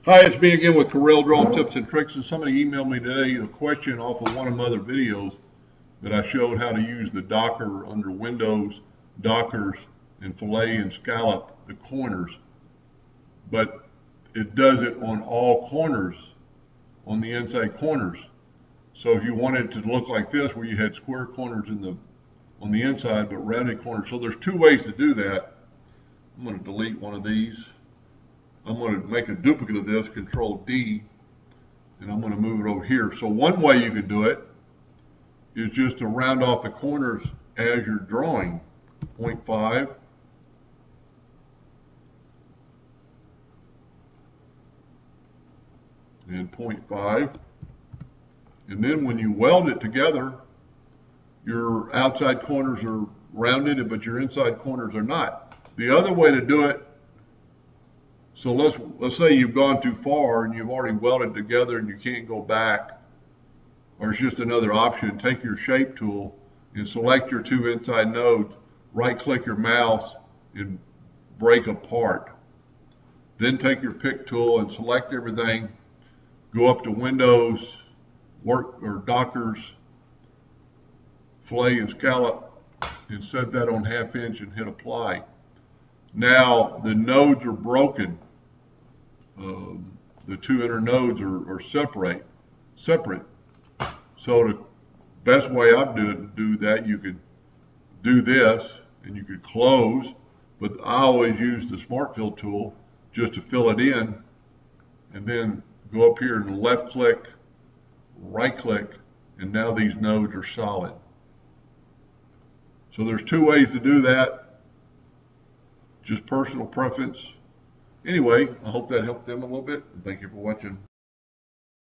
Hi, it's me again with Corel Draw Tips and Tricks, and somebody emailed me today a question off of one of my other videos that I showed how to use the Docker under Windows, Dockers, and fillet and scallop the corners. But it does it on all corners, on the inside corners. So if you wanted it to look like this, where you had square corners on the inside, but rounded corners. So there's two ways to do that. I'm going to delete one of these. I'm going to make a duplicate of this, Control D, and I'm going to move it over here. So one way you can do it is just to round off the corners as you're drawing. 0.5, and 0.5. And then when you weld it together, your outside corners are rounded, but your inside corners are not. The other way to do it, so let's say you've gone too far and you've already welded together and you can't go back, or it's just another option. Take your shape tool and select your two inside nodes, right click your mouse and break apart. Then take your pick tool and select everything, go up to Windows, Work or Dockers, fillet and scallop, and set that on 1/2 inch and hit apply. Now the nodes are broken. The two inner nodes are separate. So the best way I do that, you could do this and you could close, but I always use the Smart Fill tool just to fill it in, and then go up here and left click, right click, and now these nodes are solid. So there's two ways to do that, just personal preference. Anyway, I hope that helped them a little bit. Thank you for watching.